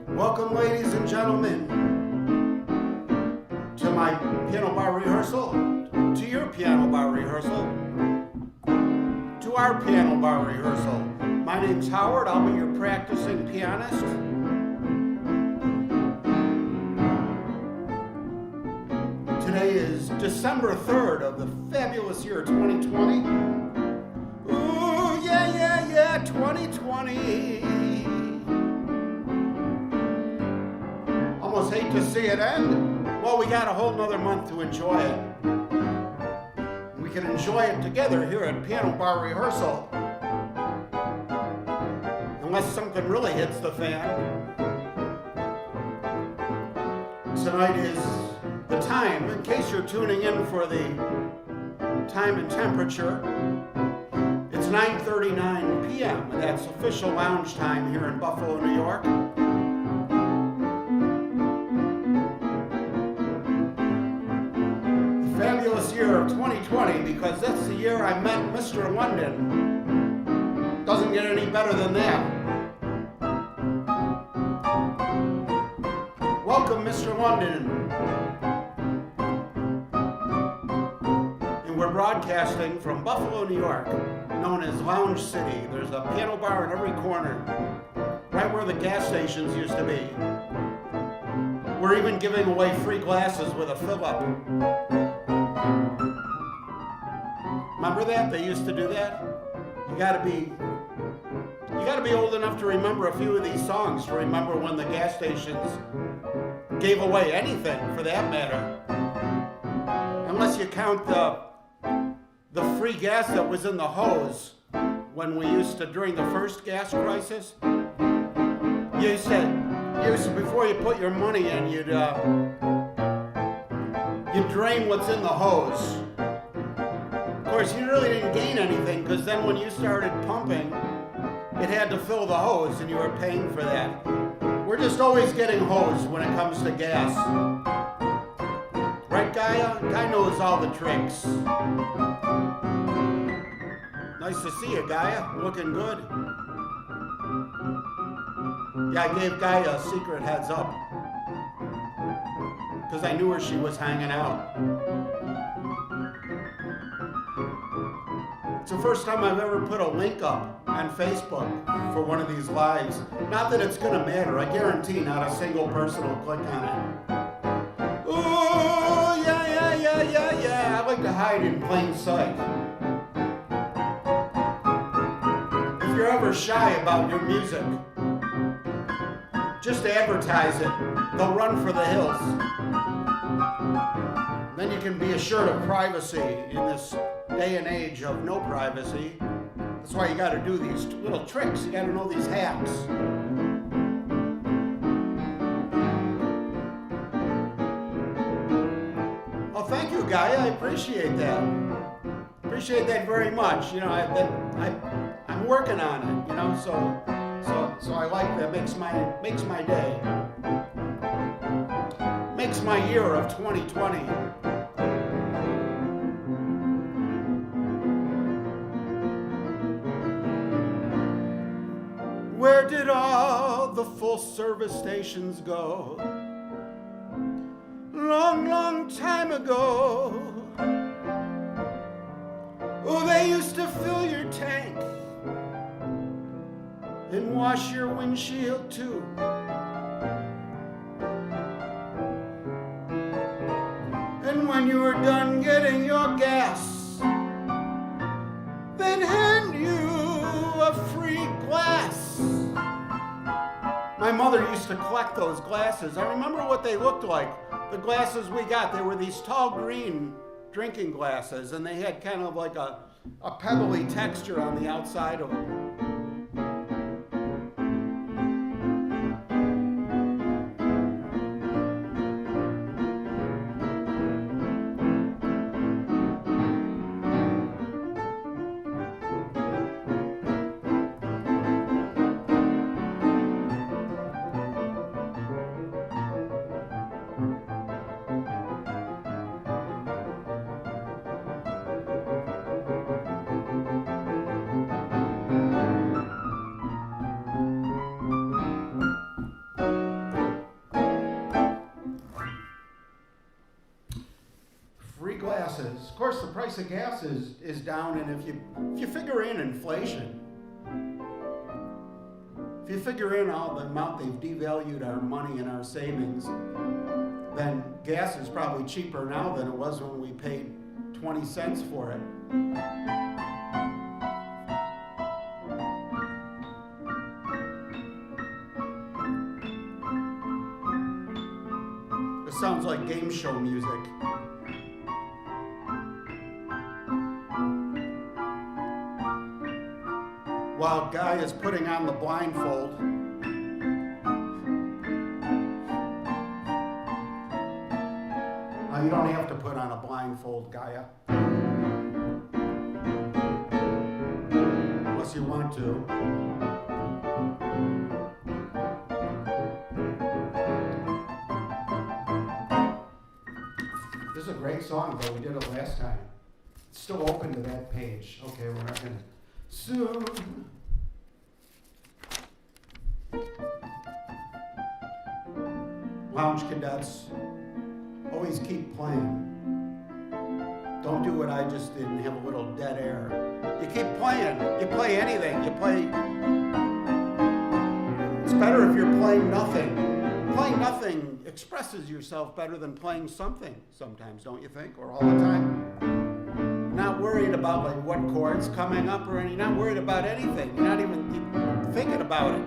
Welcome, ladies and gentlemen, to my piano bar rehearsal, to your piano bar rehearsal, to our piano bar rehearsal. My name's Howard. I'll be your practicing pianist. Today is December 3rd of the fabulous year 2020. Ooh, yeah, 2020. Almost hate to see it end. Well, we got a whole nother month to enjoy it. We can enjoy it together here at Piano Bar Rehearsal. Unless something really hits the fan. Tonight is the time, in case you're tuning in for the time and temperature. It's 9:39 p.m. That's official lounge time here in Buffalo, New York. Fabulous year of 2020, because that's the year I met Mr. London. Doesn't get any better than that. Welcome, Mr. London. And we're broadcasting from Buffalo, New York, known as Lounge City. There's a piano bar in every corner, right where the gas stations used to be. We're even giving away free glasses with a fill-up. Remember that? They used to do that? You gotta be old enough to remember a few of these songs to remember when the gas stations gave away anything, for that matter. Unless you count the free gas that was in the hose when we used to, during the first gas crisis. You used to, before you put your money in, you'd drain what's in the hose. Of course, you really didn't gain anything, because then when you started pumping, it had to fill the hose, and you were paying for that. We're just always getting hosed when it comes to gas. Right, Gaia? Guy knows all the tricks. Nice to see you, Gaia. Looking good. Yeah, I gave Gaia a secret heads up, because I knew where she was hanging out. It's the first time I've ever put a link up on Facebook for one of these lives. Not that it's gonna matter. I guarantee not a single person will click on it. Ooh, yeah. I like to hide in plain sight. If you're ever shy about your music, just advertise it. They'll run for the hills. Then you can be assured of privacy in this day and age of no privacy. That's why you got to do these little tricks. You got to know these hacks. Oh, thank you, Guy. I appreciate that. Appreciate that very much. You know, I'm working on it. You know, so I like that. Makes my day. Makes my year of 2020. Where did all the full-service stations go? Long time ago. Oh, they used to fill your tank and wash your windshield too. And when you were done getting your gas, they'd hand you a free glass. My mother used to collect those glasses. I remember what they looked like. The glasses we got, they were these tall green drinking glasses, and they had kind of like a pebbly texture on the outside of them. course, the price of gas is down, and if you figure in inflation, if you figure in all the amount they've devalued our money and our savings, then gas is probably cheaper now than it was when we paid 20 cents for it. It sounds like game show music. While Guy is putting on the blindfold, you don't have to put on a blindfold, Gaia, unless you want to. This is a great song, though. We did it last time. It's still open to that page. Okay, we're not going to. Soon. Lounge cadets, always keep playing. Don't do what I just did and have a little dead air. You keep playing. You play anything. You play. It's better if you're playing nothing. Playing nothing expresses yourself better than playing something sometimes, don't you think? Or all the time. Not worried about like what chord's coming up or anything. You're not worried about anything. You're not even thinking about it.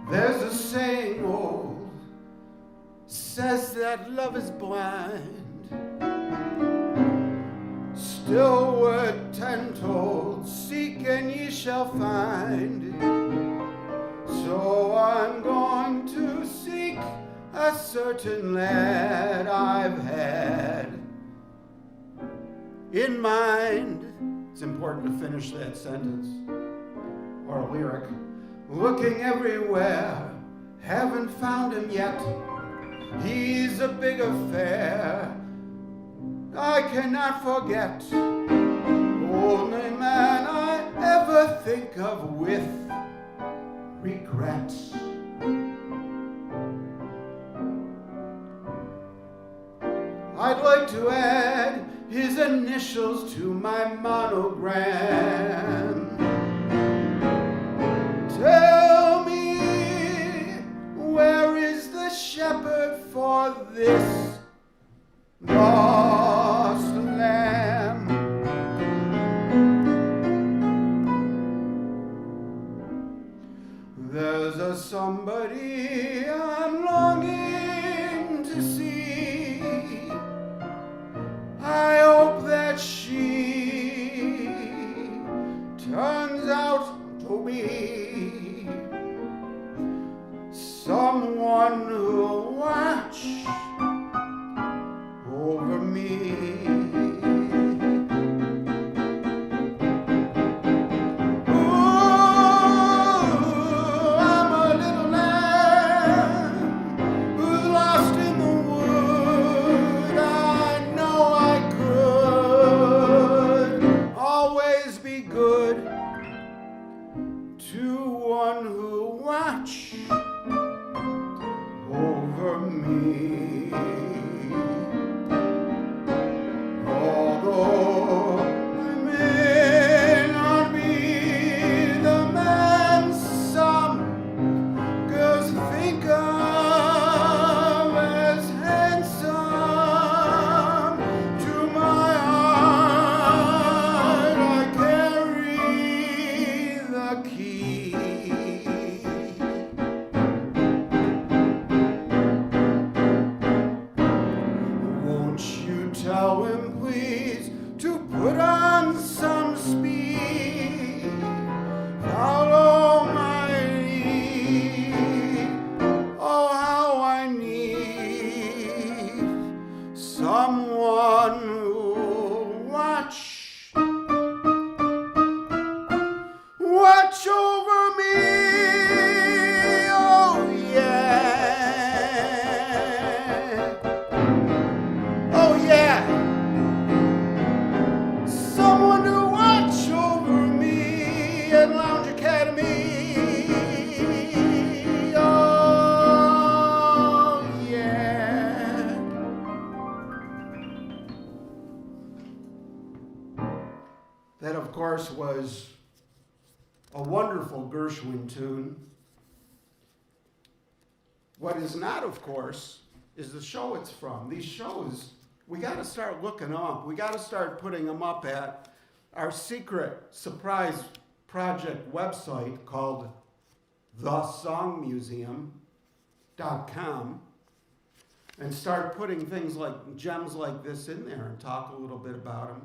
There's a saying old says that love is blind. Still we're 10 told, seek and ye shall find. So I'm going to seek a certain lad I've had in mind. It's important to finish that sentence or a lyric. Looking everywhere, haven't found him yet. He's a big affair I cannot forget. Only man I ever think of with regret. I'd like to add his initials to my monogram. Tell me, where is the shepherd for this lost lamb? There's a somebody I'm longing to see. I hope that she turns out to be someone who'll watch over me. Ooh, I'm a little lamb who's lost in the wood. I know I could always be good to one who watch over me. Although I may not be the man some girls think of as handsome, to my heart I carry the key. course, was a wonderful Gershwin tune. What is not, of course, is the show it's from. These shows, we got to start looking up. We got to start putting them up at our secret surprise project website called thesongmuseum.com and start putting things like gems like this in there and talk a little bit about them.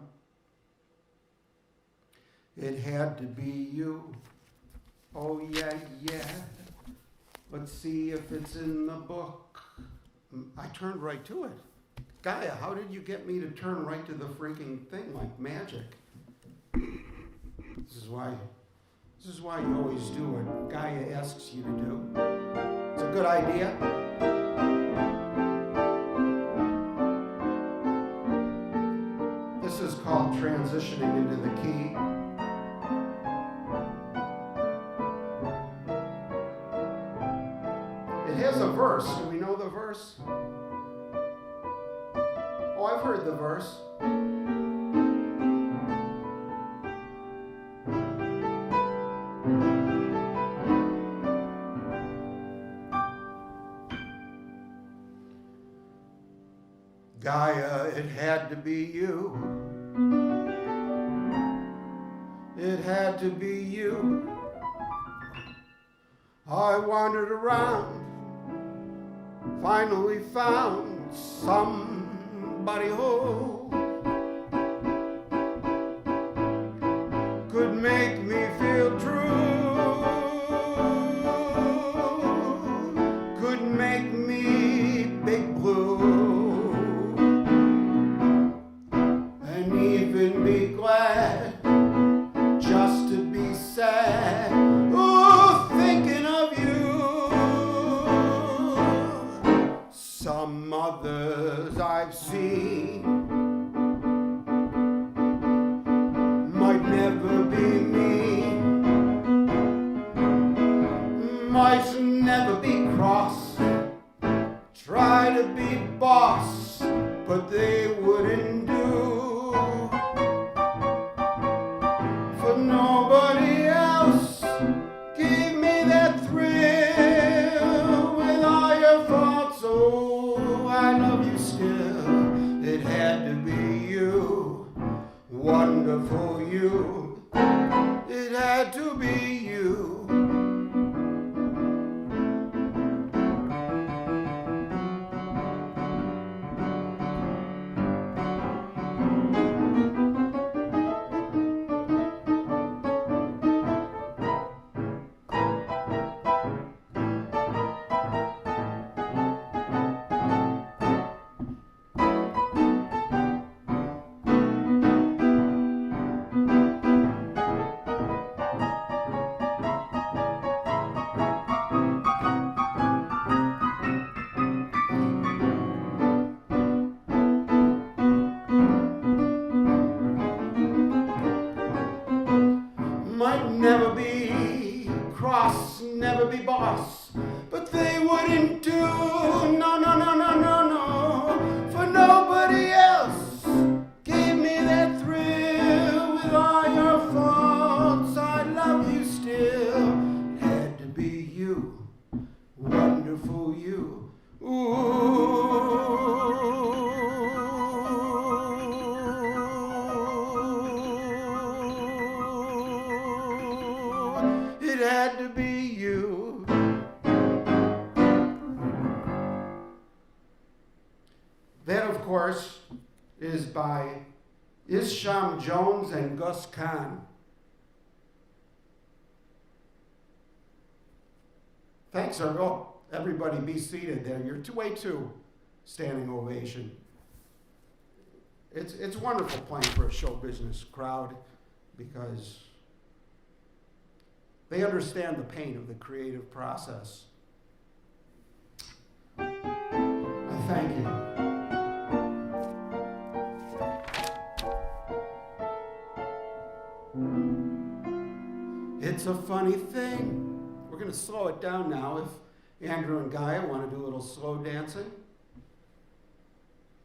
It had to be you. Oh, yeah, yeah. Let's see if it's in the book. I turned right to it. Gaia, how did you get me to turn right to the freaking thing like magic? This is why you always do what Gaia asks you to do. It's a good idea. This is called transitioning into the key. It has a verse. Do we know the verse? Oh, I've heard the verse. Gaia, it had to be you. It had to be you. I wandered around, finally found somebody who could make me feel true, could make me big blue, and even be glad just to be sad. Oh, thinking of you. Some others I've seen might never be me, might never be cross, try to be boss, but they wouldn't do. For nobody else gave me that thrill with all your faults. Oh, I love you still. It had to be you, wonderful you. It had to be you. Might never be cross, never be boss, but they wouldn't do. No, no, no, no, no, no. For nobody else gave me that thrill with all your faults. I love you still. It had to be you, wonderful you. It had to be you. That, of course, is by Isham Jones and Gus Kahn. Thanks, Ergo. Everybody be seated there. You're way too standing ovation. It's wonderful playing for a show business crowd because they understand the pain of the creative process. I thank you. It's a funny thing. We're going to slow it down now. If Andrew and Gaia want to do a little slow dancing.